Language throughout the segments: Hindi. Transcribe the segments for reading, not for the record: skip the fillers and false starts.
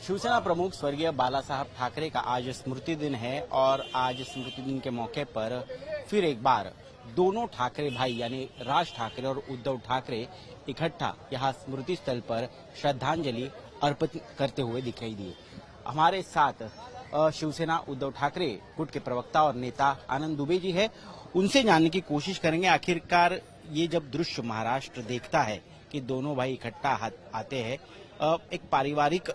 शिवसेना प्रमुख स्वर्गीय बाला साहब ठाकरे का आज स्मृति दिन है और आज स्मृति दिन के मौके पर फिर एक बार दोनों ठाकरे भाई यानी राज ठाकरे और उद्धव ठाकरे इकट्ठा यहां स्मृति स्थल पर श्रद्धांजलि अर्पित करते हुए दिखाई दिए। हमारे साथ शिवसेना उद्धव ठाकरे गुट के प्रवक्ता और नेता आनंद दुबे जी है। उनसे जानने की कोशिश करेंगे आखिरकार ये जब दृश्य महाराष्ट्र देखता है कि दोनों भाई इकट्ठा आते हैं, एक पारिवारिक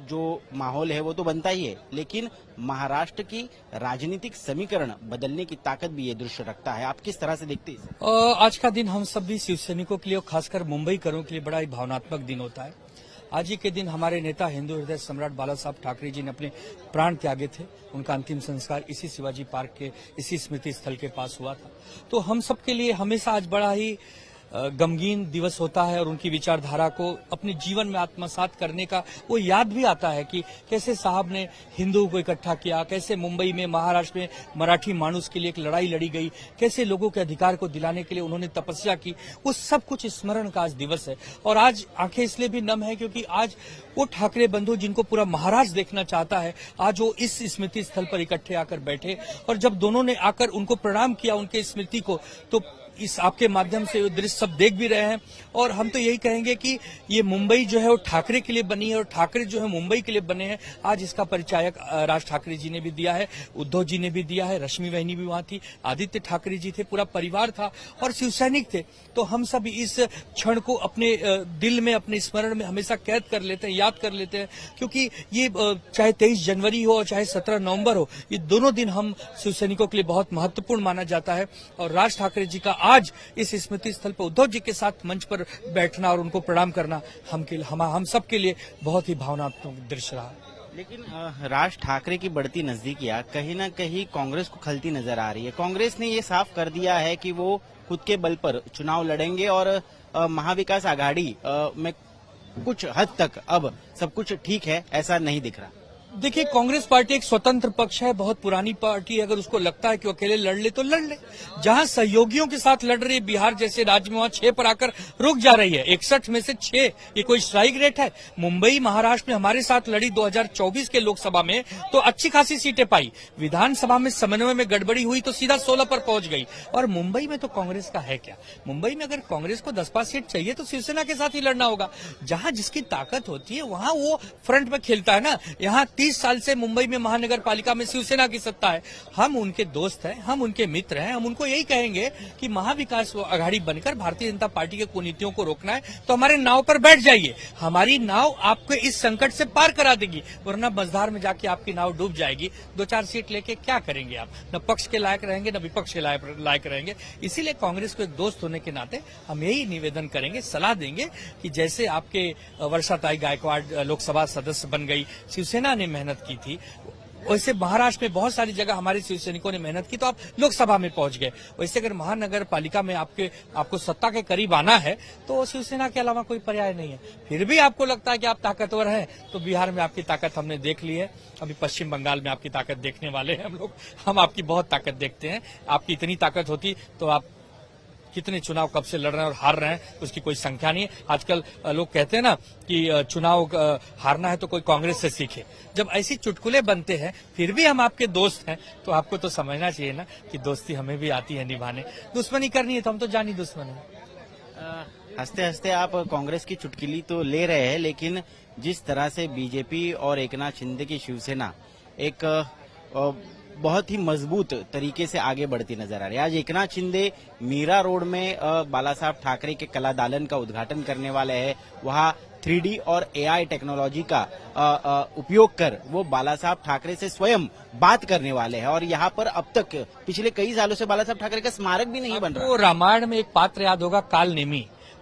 जो माहौल है वो तो बनता ही है, लेकिन महाराष्ट्र की राजनीतिक समीकरण बदलने की ताकत भी ये दृश्य रखता है। आप किस तरह से देखते हैं? आज का दिन हम सभी शिव सैनिकों के लिए, खासकर मुंबईकरों के लिए बड़ा ही भावनात्मक दिन होता है। आज ही के दिन हमारे नेता हिंदू हृदय सम्राट बाला साहब ठाकरे जी ने अपने प्राण त्यागे थे। उनका अंतिम संस्कार इसी शिवाजी पार्क के इसी स्मृति स्थल के पास हुआ था। तो हम सबके लिए हमेशा आज बड़ा ही गमगीन दिवस होता है और उनकी विचारधारा को अपने जीवन में आत्मसात करने का वो याद भी आता है कि कैसे साहब ने हिंदुओं को इकट्ठा किया, कैसे मुंबई में, महाराष्ट्र में मराठी मानुस के लिए एक लड़ाई लड़ी गई, कैसे लोगों के अधिकार को दिलाने के लिए उन्होंने तपस्या की। वो सब कुछ स्मरण का आज दिवस है और आज आंखें इसलिए भी नम है क्योंकि आज वो ठाकरे बंधु जिनको पूरा महाराष्ट्र देखना चाहता है, आज वो इस स्मृति स्थल पर इकट्ठे आकर बैठे और जब दोनों ने आकर उनको प्रणाम किया उनके स्मृति को, तो इस आपके माध्यम से दृश्य सब देख भी रहे हैं। और हम तो यही कहेंगे कि ये मुंबई जो है वो ठाकरे के लिए बनी है और ठाकरे जो है मुंबई के लिए बने हैं। आज इसका परिचायक राज ठाकरे जी ने भी दिया है, उद्धव जी ने भी दिया है, रश्मि बहनी भी वहां थी, आदित्य ठाकरे जी थे, पूरा परिवार था और शिवसैनिक थे। तो हम सब इस क्षण को अपने दिल में, अपने स्मरण में हमेशा कैद कर लेते हैं, याद कर लेते हैं, क्योंकि ये चाहे 23 जनवरी हो और चाहे 17 नवंबर हो, ये दोनों दिन हम शिवसैनिकों के लिए बहुत महत्वपूर्ण माना जाता है। और राज ठाकरे जी का आज इस स्मृति स्थल पर उद्धव जी के साथ मंच पर बैठना और उनको प्रणाम करना हम सब के लिए बहुत ही भावनात्मक दृश्य रहा। लेकिन राज ठाकरे की बढ़ती नजदीकियां कहीं ना कहीं कांग्रेस को खलती नजर आ रही है। कांग्रेस ने ये साफ कर दिया है कि वो खुद के बल पर चुनाव लड़ेंगे और महाविकास आघाड़ी में कुछ हद तक अब सब कुछ ठीक है, ऐसा नहीं दिख रहा। देखिए, कांग्रेस पार्टी एक स्वतंत्र पक्ष है, बहुत पुरानी पार्टी है। अगर उसको लगता है कि वो अकेले लड़ ले तो लड़ ले। जहां सहयोगियों के साथ लड़ रही है, बिहार जैसे राज्य में, वहां 6 पर आकर रुक जा रही है। 61 में से 6, ये कोई स्ट्राइक रेट है? मुंबई महाराष्ट्र में हमारे साथ लड़ी 2024 के लोकसभा में तो अच्छी खासी सीटें पाई। विधानसभा में समन्वय में गड़बड़ी हुई तो सीधा 16 पर पहुंच गई। और मुंबई में तो कांग्रेस का है क्या? मुंबई में अगर कांग्रेस को 10-5 सीट चाहिए तो शिवसेना के साथ ही लड़ना होगा। जहां जिसकी ताकत होती है वहां वो फ्रंट में खेलता है ना। यहाँ 30 साल से मुंबई में महानगर पालिका में शिवसेना की सत्ता है। हम उनके दोस्त हैं, हम उनके मित्र हैं। हम उनको यही कहेंगे कि महाविकास आघाड़ी बनकर भारतीय जनता पार्टी के कुनीतियों को रोकना है तो हमारे नाव पर बैठ जाइए। हमारी नाव आपको इस संकट से पार करा देगी, वरना मझधार में जाके आपकी नाव डूब जाएगी। 2-4 सीट लेके क्या करेंगे आप? न पक्ष के लायक रहेंगे न विपक्ष के लायक रहेंगे। इसीलिए कांग्रेस को एक दोस्त होने के नाते हम यही निवेदन करेंगे, सलाह देंगे कि जैसे आपके वर्षाताई गायकवाड़ लोकसभा सदस्य बन गई, शिवसेना ने मेहनत की थी, वैसे महाराष्ट्र में बहुत सारी जगह हमारे शिवसैनिकों ने मेहनत की तो आप लोकसभा में पहुंच गए। वैसे अगर महानगर पालिका में आपको सत्ता के करीब आना है तो शिवसेना के अलावा कोई पर्याय नहीं है। फिर भी आपको लगता है कि आप ताकतवर हैं तो बिहार में आपकी ताकत हमने देख ली है, अभी पश्चिम बंगाल में आपकी ताकत देखने वाले हैं हम लोग। हम आपकी बहुत ताकत देखते हैं। आपकी इतनी ताकत होती तो आप कितने चुनाव कब से लड़ रहे हैं और हार रहे हैं उसकी कोई संख्या नहीं है। आजकल लोग कहते हैं ना कि चुनाव हारना है तो कोई कांग्रेस से सीखे। जब ऐसी चुटकुले बनते हैं फिर भी हम आपके दोस्त हैं तो आपको तो समझना चाहिए ना कि दोस्ती हमें भी आती है निभाने। दुश्मनी करनी है तो हम तो जानी दुश्मन है। हंसते हंसते आप कांग्रेस की चुटकुली तो ले रहे हैं, लेकिन जिस तरह से बीजेपी और एकनाथ शिंदे की शिवसेना एक बहुत ही मजबूत तरीके से आगे बढ़ती नजर आ रही है। आज एकनाथ शिंदे मीरा रोड में बाला साहब ठाकरे के कला दालन का उद्घाटन करने वाले हैं। वहां 3D और AI टेक्नोलॉजी का उपयोग कर वो बाला साहब ठाकरे से स्वयं बात करने वाले हैं। और यहाँ पर अब तक पिछले कई सालों से बाला साहब ठाकरे का स्मारक भी नहीं बन रहा। तो रामायण में एक पात्र याद होगा,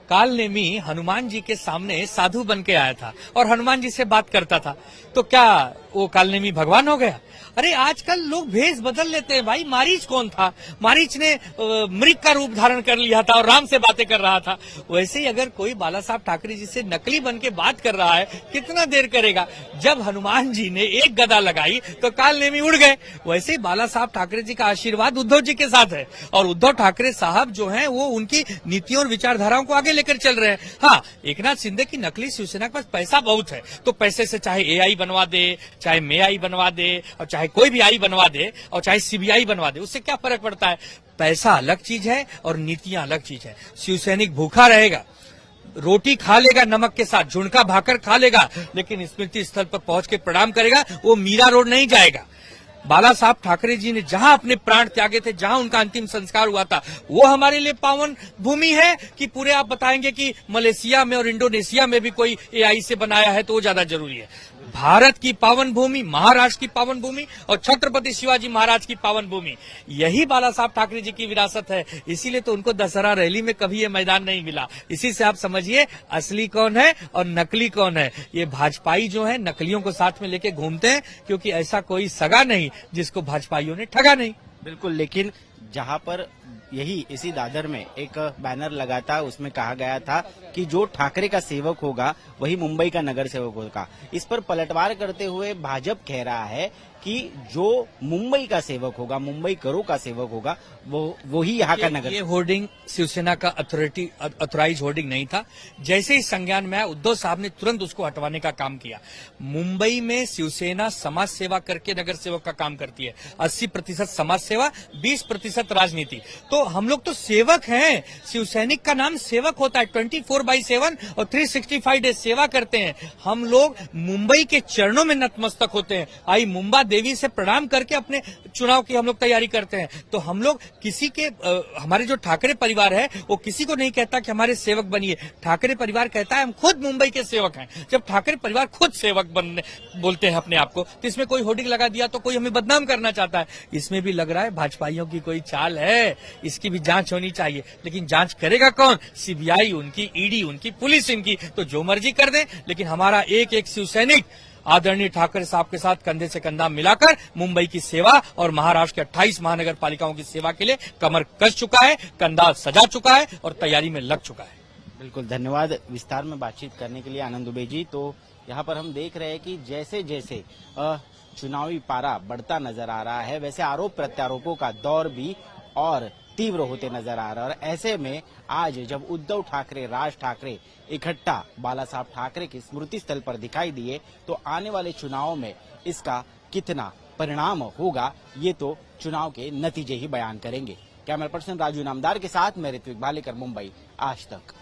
कालनेमी हनुमान जी के सामने साधु बन के आया था और हनुमान जी से बात करता था। तो क्या वो कालनेमी भगवान हो गया? अरे आजकल लोग भेष बदल लेते हैं भाई। मारीच कौन था? मारीच ने मृग का रूप धारण कर लिया था और राम से बातें कर रहा था। वैसे ही अगर कोई बाला साहब ठाकरे जी से नकली बन के बात कर रहा है, कितना देर करेगा? जब हनुमान जी ने एक गदा लगाई तो कालनेमी उड़ गए। वैसे ही बाला साहब ठाकरे जी का आशीर्वाद उद्धव जी के साथ है और उद्धव ठाकरे साहब जो हैं वो उनकी नीतियों और विचारधाराओं को आगे लेकर चल रहे हैं। हाँ, एकनाथ शिंदे की नकली शिवसेना के पास पैसा बहुत है, तो पैसे से चाहे एआई बनवा दे, चाहे मेआई बनवा दे, और चाहे कोई भी आई बनवा दे, और चाहे सीबीआई बनवा दे, उससे क्या फर्क पड़ता है। पैसा अलग चीज है और नीतियां अलग चीज है। शिवसैनिक भूखा रहेगा, रोटी खा लेगा नमक के साथ, झुणका भाकर खा लेगा, लेकिन स्मृति स्थल पर पहुंच के प्रणाम करेगा, वो मीरा रोड नहीं जाएगा। बाला साहब ठाकरे जी ने जहां अपने प्राण त्यागे थे, जहां उनका अंतिम संस्कार हुआ था, वो हमारे लिए पावन भूमि है कि पूरे आप बताएंगे कि मलेशिया में और इंडोनेशिया में भी कोई एआई से बनाया है, तो वो ज्यादा जरूरी है। भारत की पावन भूमि, महाराष्ट्र की पावन भूमि और छत्रपति शिवाजी महाराज की पावन भूमि, यही बाला साहब ठाकरे जी की विरासत है। इसीलिए तो उनको दशहरा रैली में कभी ये मैदान नहीं मिला। इसी से आप समझिए असली कौन है और नकली कौन है। ये भाजपाई जो है नकलियों को साथ में लेके घूमते हैं, क्योंकि ऐसा कोई सगा नहीं जिसको भाजपाइयों ने ठगा नहीं। बिल्कुल, लेकिन जहां पर यही इसी दादर में एक बैनर लगा था, उसमें कहा गया था कि जो ठाकरे का सेवक होगा वही मुंबई का नगर सेवक होगा। इस पर पलटवार करते हुए भाजपा कह रहा है कि जो मुंबई का सेवक होगा, मुंबई करों का सेवक होगा, वो ही यहाँ का नगर। ये होर्डिंग शिवसेना का अथोराइज होर्डिंग नहीं था। जैसे ही संज्ञान में आया, उद्धव साहब ने तुरंत उसको हटवाने का काम किया। मुंबई में शिवसेना समाज सेवा करके नगर सेवक का काम करती है। 80% समाज सेवा, 20% राजनीति। तो हम लोग तो सेवक हैं। शिवसैनिक का नाम सेवक होता है। 24/7 और 365 डेज सेवा करते हैं। हम लोग मुंबई के चरणों में नतमस्तक होते हैं। आई मुंबा देवी से प्रणाम करके अपने चुनाव की हम लोग तैयारी करते हैं। तो हम लोग किसी के हमारे जो ठाकरे परिवार है वो किसी को नहीं कहता कि हमारे सेवक बनिए। ठाकरे परिवार कहता है हम खुद मुंबई के सेवक हैं। जब ठाकरे परिवार खुद सेवक बनने बोलते हैं अपने आप को, तो इसमें कोई होर्डिंग लगा दिया तो कोई हमें बदनाम करना चाहता है। इसमें भी लग रहा है भाजपाइयों की कोई चाल है। इसकी भी जांच होनी चाहिए, लेकिन जांच करेगा कौन? सीबीआई उनकी, ईडी उनकी, पुलिस इनकी, तो जो मर्जी कर दे। लेकिन हमारा एक एक शिवसैनिक आदरणीय ठाकरे साहब के साथ कंधे से कंधा मिलाकर मुंबई की सेवा और महाराष्ट्र के 28 महानगर पालिकाओं की सेवा के लिए कमर कस चुका है, कंधा सजा चुका है और तैयारी में लग चुका है। बिल्कुल, धन्यवाद विस्तार में बातचीत करने के लिए आनंद दुबे जी। तो यहाँ पर हम देख रहे हैं कि जैसे जैसे चुनावी पारा बढ़ता नजर आ रहा है, वैसे आरोप प्रत्यारोपों का दौर भी और तीव्र होते नजर आ रहा है। और ऐसे में आज जब उद्धव ठाकरे, राज ठाकरे इकट्ठा बाला साहब ठाकरे के स्मृति स्थल पर दिखाई दिए, तो आने वाले चुनाव में इसका कितना परिणाम होगा, ये तो चुनाव के नतीजे ही बयान करेंगे। कैमरा पर्सन राजू नामदार के साथ मैं ऋत्विक भालेकर, मुंबई, आज तक।